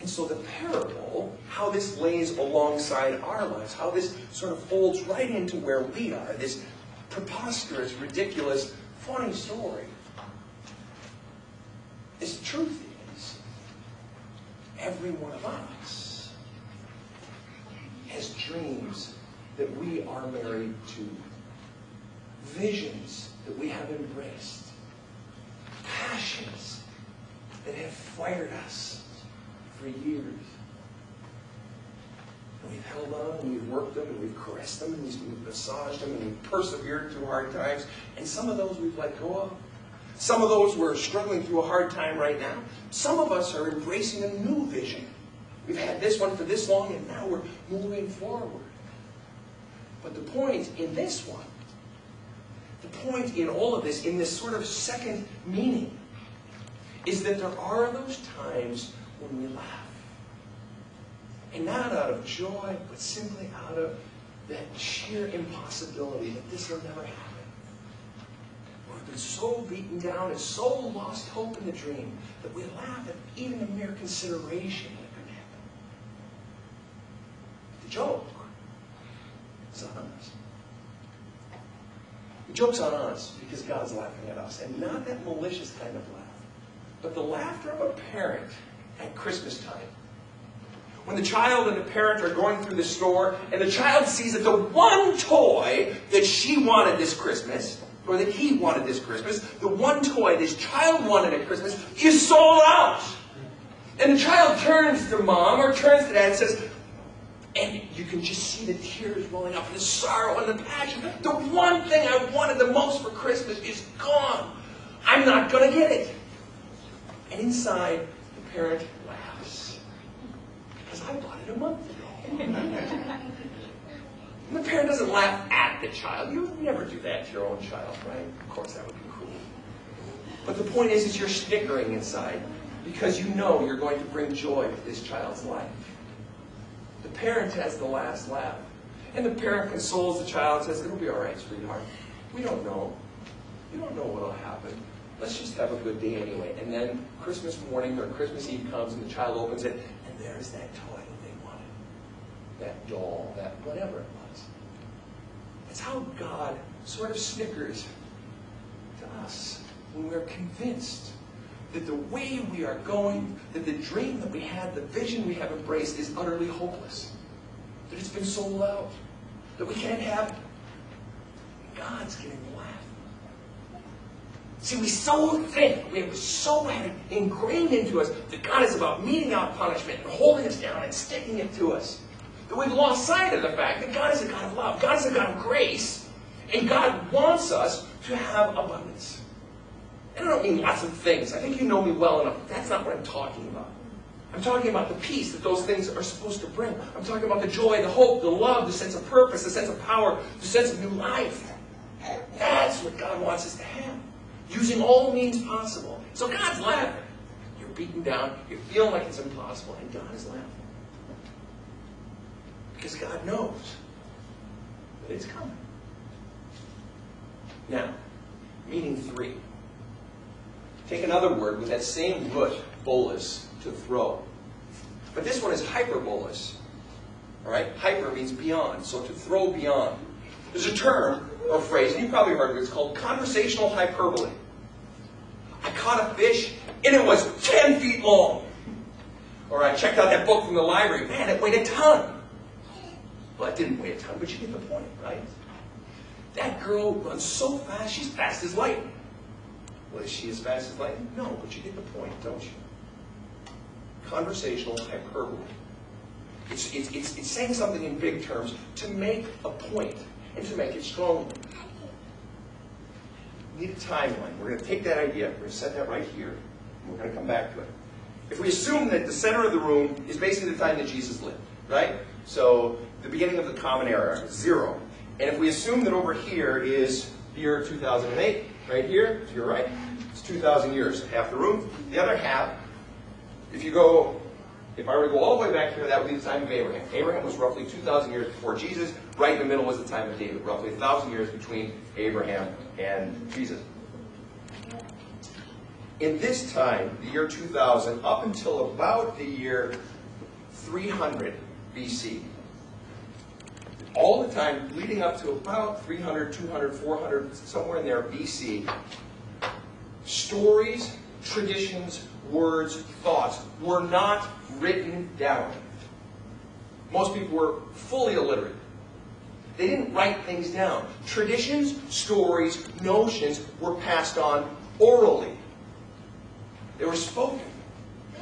And so the parable, how this lays alongside our lives, how this sort of folds right into where we are, this preposterous, ridiculous, funny story. This truth is, every one of us has dreams that we are married to, visions that we have embraced, passions that have fired us for years. And we've held on, and we've worked them, and we've caressed them, and we've massaged them, and we've persevered through hard times. And some of those we've let go of. Some of those we're struggling through a hard time right now. Some of us are embracing a new vision. We've had this one for this long, and now we're moving forward. But the point in this one, the point in all of this, in this sort of second meaning, is that there are those times when we laugh. And not out of joy, but simply out of that sheer impossibility that this will never happen. We've been so beaten down and so lost hope in the dream that we laugh at even a mere consideration that it could happen. The joke is on us. The joke's on us because God's laughing at us. And not that malicious kind of laugh, but the laughter of a parent at Christmas time. When the child and the parent are going through the store, and the child sees that the one toy that she wanted this Christmas, or that he wanted this Christmas, the one toy this child wanted at Christmas, is sold out. And the child turns to mom or turns to dad and says, and you can just see the tears rolling up, and the sorrow and the passion. The one thing I wanted the most for Christmas is gone. I'm not going to get it. And inside, the parent laughs. Because I bought it a month ago. And the parent doesn't laugh at the child. You would never do that to your own child, right? Of course, that would be cruel. But the point is you're snickering inside because you know you're going to bring joy to this child's life. The parent has the last laugh. And the parent consoles the child and says, it'll be all right, sweetheart. We don't know. You don't know what will happen. Let's just have a good day anyway. And then Christmas morning or Christmas Eve comes and the child opens it, and there's that toy that they wanted. That doll, that whatever it was. It's how God sort of snickers to us when we're convinced that the way we are going, that the dream that we had, the vision we have embraced is utterly hopeless. That it's been sold out. That we can't have it. God's getting the laugh. See, we so think, we have so had it ingrained into us that God is about meting out punishment and holding us down and sticking it to us. That we've lost sight of the fact that God is a God of love. God is a God of grace. And God wants us to have abundance. And I don't mean lots of things. I think you know me well enough. That's not what I'm talking about. I'm talking about the peace that those things are supposed to bring. I'm talking about the joy, the hope, the love, the sense of purpose, the sense of power, the sense of new life. That's what God wants us to have. Using all means possible. So God's laughing. You're beaten down. You're feeling like it's impossible. And God is laughing. Because God knows that it's coming. Now, meaning 3. Take another word with that same root, bolus, to throw. But this one is hyperbolus. All right? Hyper means beyond. So to throw beyond. There's a term or phrase, and you've probably heard of it. It's called conversational hyperbole. I caught a fish, and it was 10 feet long. Or I checked out that book from the library. Man, it weighed a ton. Well, it didn't weigh a ton, but you get the point, right? That girl runs so fast, she's fast as lightning. Well, is she as fast as lightning? No, but you get the point, don't you? Conversational hyperbole. It's saying something in big terms to make a point and to make it strongly. We need a timeline. We're going to take that idea, we're going to set that right here, and we're going to come back to it. If we assume that the center of the room is basically the time that Jesus lived, right? So the beginning of the Common Era, 0. And if we assume that over here is the year 2008, right here, to your right, it's 2,000 years, half the room. The other half, if I were to go all the way back here, that would be the time of Abraham. Abraham was roughly 2,000 years before Jesus. Right in the middle was the time of David, roughly 1,000 years between Abraham and Jesus. in this time, the year 2000, up until about the year 300 BC, all the time leading up to about 300, 200, 400, somewhere in there BC, stories, traditions, words, thoughts were not written down. Most people were fully illiterate. They didn't write things down. Traditions, stories, notions were passed on orally. They were spoken.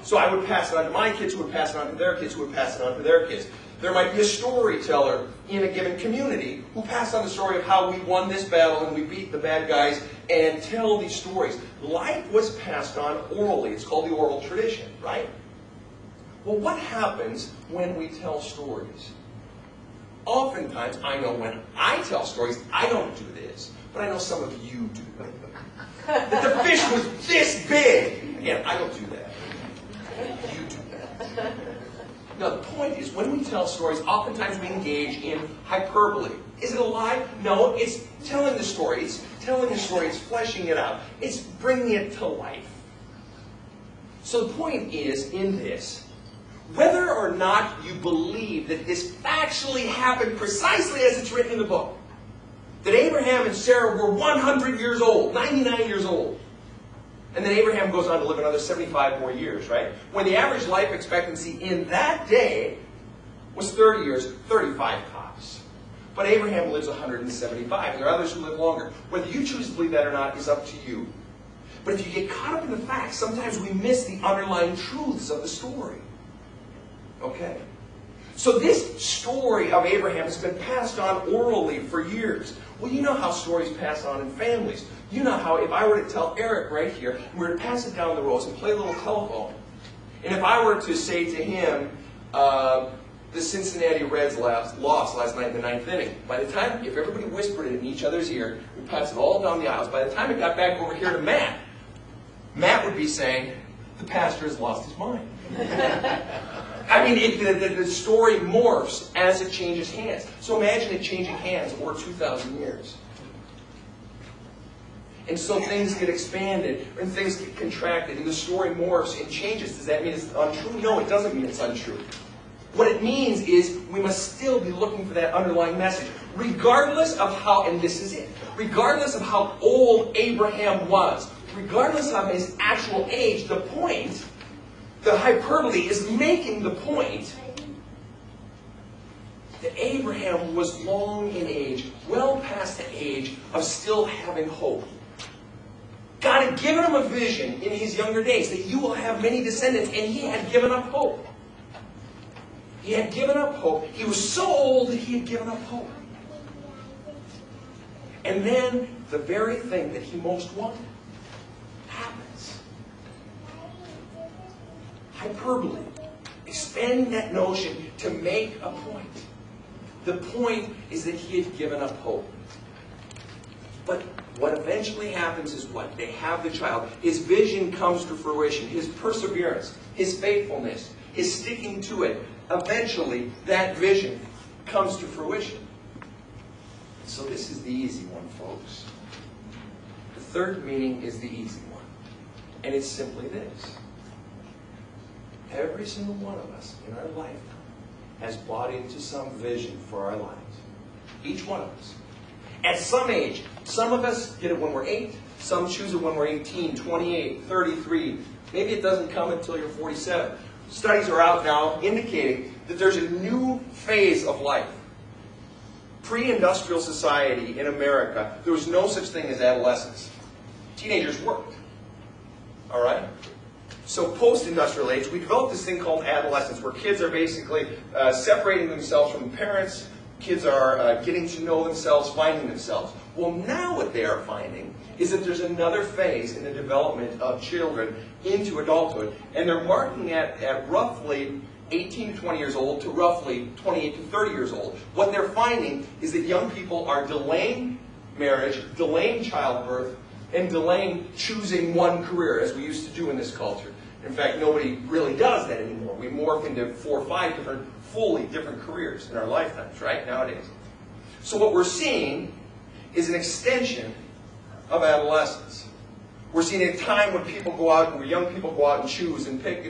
So I would pass it on to my kids, who would pass it on to their kids, who would pass it on to their kids. There might be a storyteller in a given community who passed on the story of how we won this battle and we beat the bad guys, and tell these stories. Life was passed on orally. It's called the oral tradition, right? Well, what happens when we tell stories? Oftentimes, I know when I tell stories, I don't do this, but I know some of you do. That the fish was this big. Again, I don't do that. You do that. Now, the point is, when we tell stories, oftentimes we engage in hyperbole. Is it a lie? No, it's telling the story. It's telling the story. It's fleshing it out. It's bringing it to life. So the point is, in this, whether or not you believe that this factually happened precisely as it's written in the book, that Abraham and Sarah were 100 years old, 99 years old, and then Abraham goes on to live another 75 more years, right? When the average life expectancy in that day was 30 years, 35 tops. But Abraham lives 175, and there are others who live longer. Whether you choose to believe that or not is up to you. But if you get caught up in the facts, sometimes we miss the underlying truths of the story. Okay? So this story of Abraham has been passed on orally for years. Well, you know how stories pass on in families. You know how if I were to tell Eric right here, we were to pass it down the rows and play a little telephone. And if I were to say to him, the Cincinnati Reds lost last night in the ninth inning. By the time, if everybody whispered it in each other's ear, we passed it all down the aisles. By the time it got back over here to Matt, Matt would be saying, the pastor has lost his mind. I mean, the story morphs as it changes hands. So imagine it changing hands over 2,000 years. And so things get expanded, and things get contracted, and the story morphs and changes. Does that mean it's untrue? No, it doesn't mean it's untrue. What it means is we must still be looking for that underlying message. Regardless of how, and this is it, regardless of how old Abraham was, regardless of his actual age, the point, the hyperbole is making the point that Abraham was long in age, well past the age of still having hope. God had given him a vision in his younger days that you will have many descendants, and he had given up hope. He had given up hope. He was so old that he had given up hope. And then the very thing that he most wanted happens. Hyperbole. Expanding that notion to make a point. The point is that he had given up hope. But what eventually happens is what? They have the child. His vision comes to fruition. His perseverance, his faithfulness, his sticking to it. Eventually, that vision comes to fruition. So this is the easy one, folks. The third meaning is the easy one. And it's simply this. Every single one of us in our lifetime has bought into some vision for our lives. Each one of us. At some age, some of us get it when we're 8, some choose it when we're 18, 28, 33. Maybe it doesn't come until you're 47. Studies are out now indicating that there's a new phase of life. Pre-industrial society in America, there was no such thing as adolescence. Teenagers worked. All right? So post-industrial age, we developed this thing called adolescence, where kids are basically separating themselves from parents. Kids are getting to know themselves, finding themselves. Well, now what they are finding is that there's another phase in the development of children into adulthood, and they're marking at roughly 18 to 20 years old to roughly 28 to 30 years old. What they're finding is that young people are delaying marriage, delaying childbirth, and delaying choosing one career, as we used to do in this culture. In fact, nobody really does that anymore. We morph into 4 or 5 different, fully different careers in our lifetimes, right, nowadays. So what we're seeing is an extension of adolescence. We're seeing a time when people go out, where young people go out and choose and pick